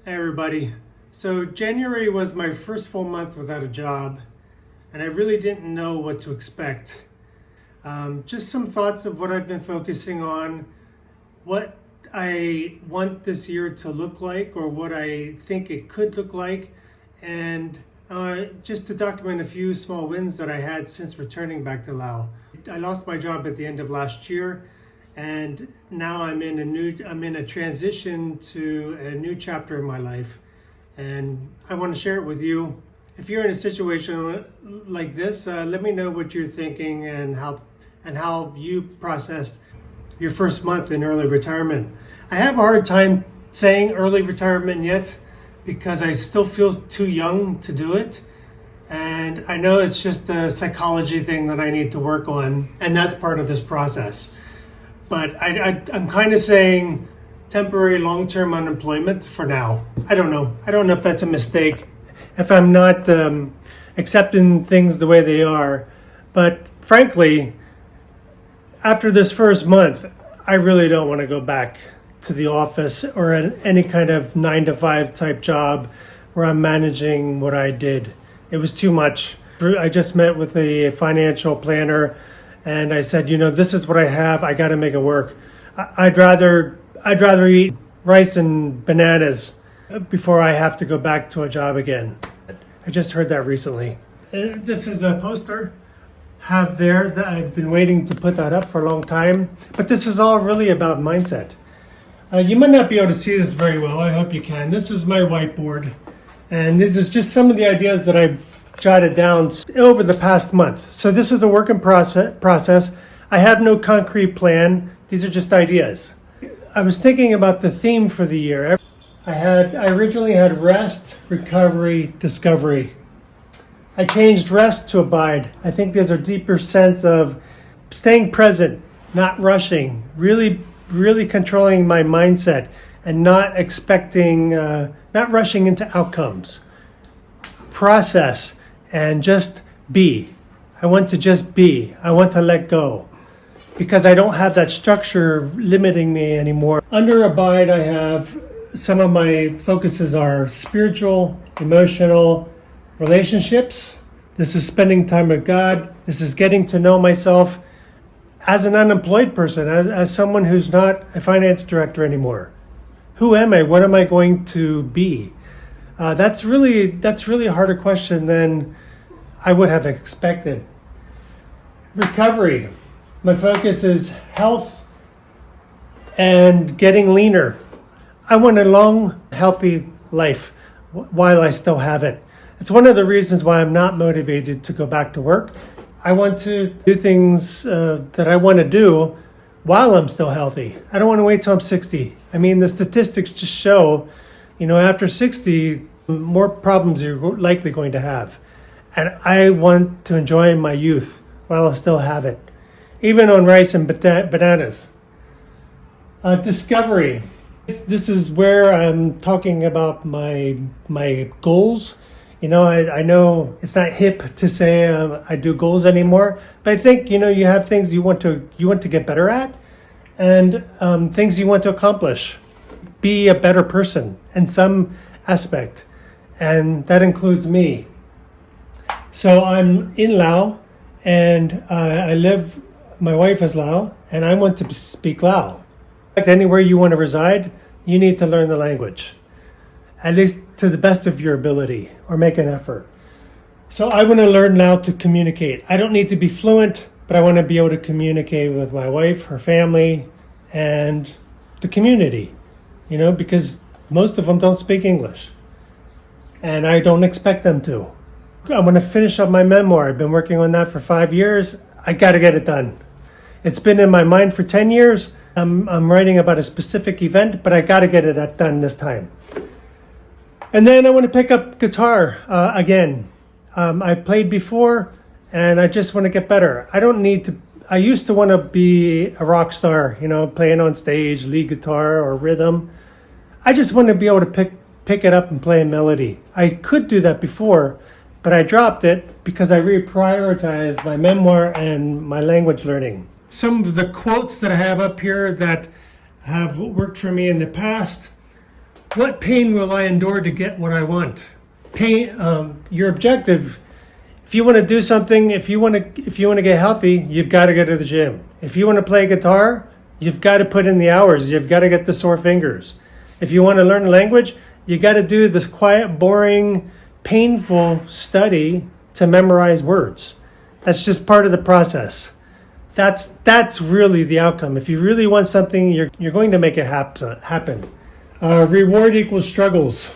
Hey everybody. So January was my first full month without a job, and I really didn't know what to expect. Just some thoughts of what I've been focusing on, what I want this year to look like, or what I think it could look like, and just to document a few small wins that I had since returning back to Laos. I lost my job at the end of last year, and now I'm in a transition to a new chapter in my life, and I want to share it with you. If you're in a situation like this, let me know what you're thinking and how you processed your first month in early retirement. I have a hard time saying early retirement yet because I still feel too young to do it. And I know it's just a psychology thing that I need to work on, and that's part of this process. But I'm kind of saying temporary long-term unemployment for now. I don't know. I don't know if that's a mistake, if I'm not accepting things the way they are. But frankly, after this first month, I really don't want to go back to the office or any kind of 9-to-5 type job where I'm managing what I did. It was too much. I just met with a financial planner, and I said, this is what I have. I got to make it work. I'd rather eat rice and bananas before I have to go back to a job again. I just heard that recently. This is a poster have there that I've been waiting to put that up for a long time. But this is all really about mindset. You might not be able to see this very well. I hope you can. This is my whiteboard. And this is just some of the ideas that I've jotted down over the past month. So this is a work in process. I have no concrete plan. These are just ideas. I was thinking about the theme for the year. I originally had rest, recovery, discovery. I changed rest to abide. I think there's a deeper sense of staying present, not rushing, really controlling my mindset and not rushing into outcomes. Process and just be. I want to just be. I want to let go because I don't have that structure limiting me anymore. Under abide, I have some of my focuses are spiritual, emotional, relationships. This is spending time with God. This is getting to know myself as an unemployed person, as someone who's not a finance director anymore. Who am I? What am I going to be? That's really a harder question than I would have expected. Recovery. My focus is health and getting leaner. I want a long, healthy life while I still have it. It's one of the reasons why I'm not motivated to go back to work. I want to do things that I want to do while I'm still healthy. I don't want to wait till I'm 60. I mean, the statistics just show, after 60, more problems you're likely going to have. And I want to enjoy my youth while I still have it, even on rice and bananas. Discovery. This is where I'm talking about my goals. I know it's not hip to say I do goals anymore, but I think you have things you want to get better at, and things you want to accomplish. Be a better person in some aspect, and that includes me. So I'm in Laos, and my wife is Lao, and I want to speak Lao. Like anywhere you want to reside, you need to learn the language, at least to the best of your ability, or make an effort. So I want to learn Lao to communicate. I don't need to be fluent, but I want to be able to communicate with my wife, her family, and the community, because most of them don't speak English, and I don't expect them to. I'm going to finish up my memoir. I've been working on that for 5 years. I got to get it done. It's been in my mind for 10 years. I'm writing about a specific event, but I got to get it done this time. And then I want to pick up guitar again. I played before, and I just want to get better. I used to want to be a rock star, playing on stage, lead guitar or rhythm. I just want to be able to pick it up and play a melody. I could do that before, but I dropped it because I reprioritized my memoir and my language learning. Some of the quotes that I have up here that have worked for me in the past What pain will I endure to get what I want? Pain. Your objective. If you want to do something, if you want to get healthy, you've got to go to the gym. If you want to play guitar, you've got to put in the hours. You've got to get the sore fingers. If you want to learn a language, you got to do this quiet, boring, painful study to memorize words. That's just part of the process. That's really the outcome. If you really want something, you're going to make it happen. Reward equals struggles.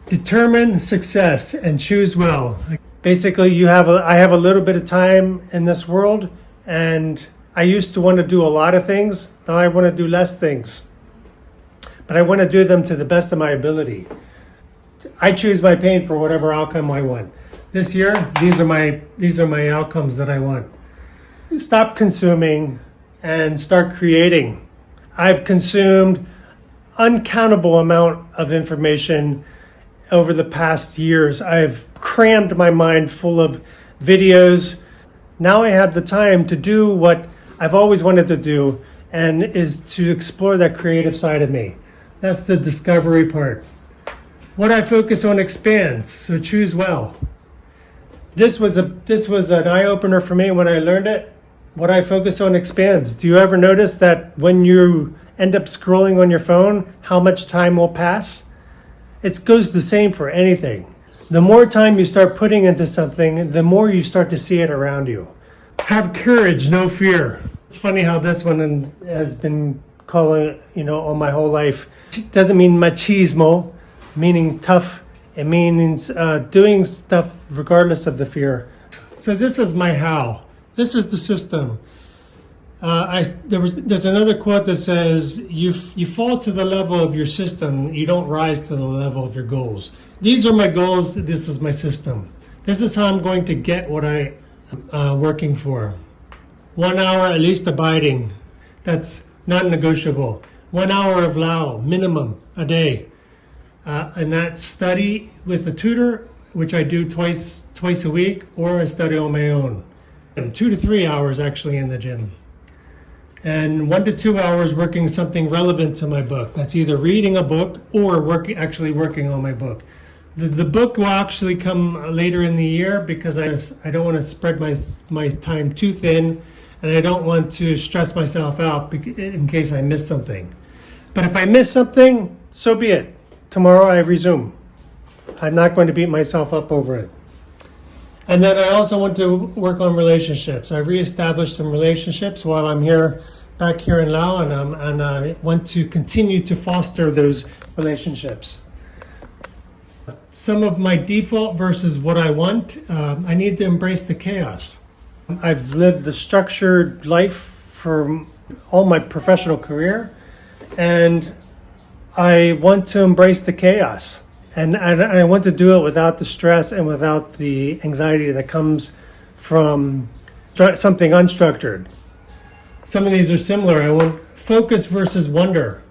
Determine success and choose well. Basically, I have a little bit of time in this world, and I used to want to do a lot of things. Now I want to do less things, but I want to do them to the best of my ability. I choose my pain for whatever outcome I want. This year, these are my outcomes that I want. Stop consuming and start creating. I've consumed uncountable amount of information over the past years. I've crammed my mind full of videos. Now I have the time to do what I've always wanted to do, and is to explore that creative side of me. That's the discovery part. What I focus on expands, so choose well. This was an eye-opener for me when I learned it. What I focus on expands. Do you ever notice that when you end up scrolling on your phone, how much time will pass? It goes the same for anything. The more time you start putting into something, the more you start to see it around you. Have courage, no fear. It's funny how this one has been calling, all my whole life. It doesn't mean machismo, meaning tough. It means doing stuff regardless of the fear. So this is my how. This is the system. There's another quote that says, you fall to the level of your system, you don't rise to the level of your goals. These are my goals, this is my system. This is how I'm going to get what I'm working for. 1 hour at least abiding, that's non-negotiable. 1 hour of Lao, minimum, a day. And that's study with a tutor, which I do twice a week, or I study on my own. And 2 to 3 hours actually in the gym. And 1 to 2 hours working something relevant to my book. That's either reading a book or actually working on my book. The book will actually come later in the year because I don't want to spread my time too thin, and I don't want to stress myself out in case I miss something. But if I miss something, so be it. Tomorrow I resume. I'm not going to beat myself up over it. And then I also want to work on relationships. I've reestablished some relationships while I'm back here in Laos, and I want to continue to foster those relationships. Some of my default versus what I want, I need to embrace the chaos. I've lived the structured life for all my professional career, and I want to embrace the chaos. And I want to do it without the stress and without the anxiety that comes from something unstructured. Some of these are similar. I want focus versus wonder.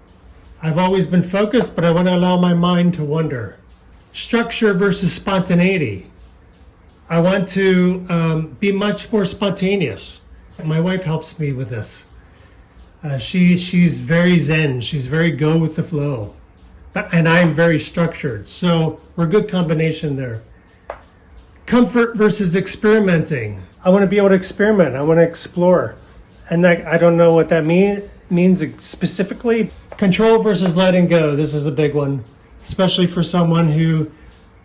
I've always been focused, but I want to allow my mind to wander. Structure versus spontaneity. I want to be much more spontaneous. My wife helps me with this. She's very zen. She's very go with the flow. And I'm very structured. So we're a good combination there. Comfort versus experimenting. I want to be able to experiment. I want to explore. And I don't know what that means specifically. Control versus letting go. This is a big one, especially for someone who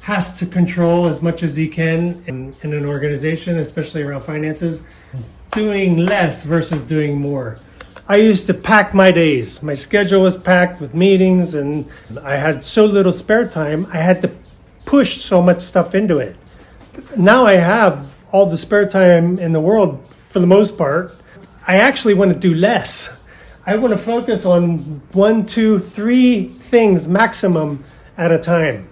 has to control as much as he can in an organization, especially around finances. Doing less versus doing more. I used to pack my days. My schedule was packed with meetings, and I had so little spare time, I had to push so much stuff into it. Now I have all the spare time in the world for the most part. I actually want to do less. I want to focus on 1, 2, 3 things maximum at a time.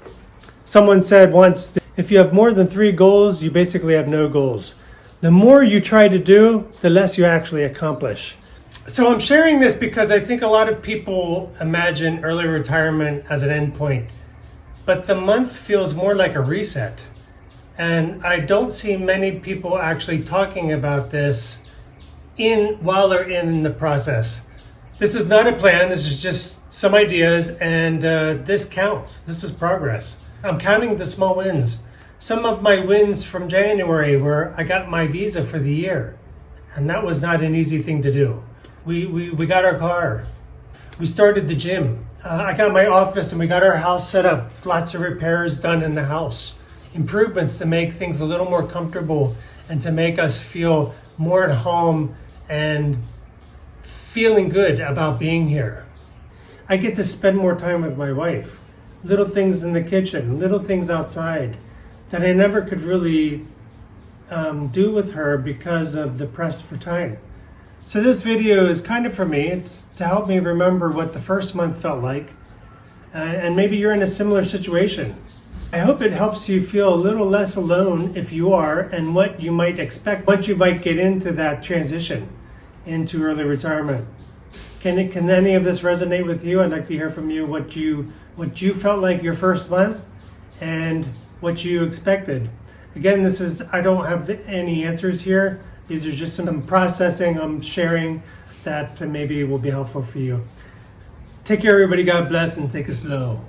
Someone said once, if you have more than 3 goals, you basically have no goals. The more you try to do, the less you actually accomplish. So I'm sharing this because I think a lot of people imagine early retirement as an endpoint, but the month feels more like a reset. And I don't see many people actually talking about this while they're in the process. This is not a plan, this is just some ideas, and this counts. This is progress. I'm counting the small wins. Some of my wins from January were I got my visa for the year, and that was not an easy thing to do. We got our car. We started the gym. I got my office and we got our house set up. Lots of repairs done in the house. Improvements to make things a little more comfortable and to make us feel more at home and feeling good about being here. I get to spend more time with my wife. Little things in the kitchen, little things outside that I never could really do with her because of the press for time. So this video is kind of for me. It's to help me remember what the first month felt like. And maybe you're in a similar situation. I hope it helps you feel a little less alone if you are, and what you might expect once you might get into that transition into early retirement. Can any of this resonate with you? I'd like to hear from you what you felt like your first month and what you expected. Again, I don't have any answers here. These are just some processing I'm sharing that maybe will be helpful for you. Take care, everybody. God bless, and take it slow.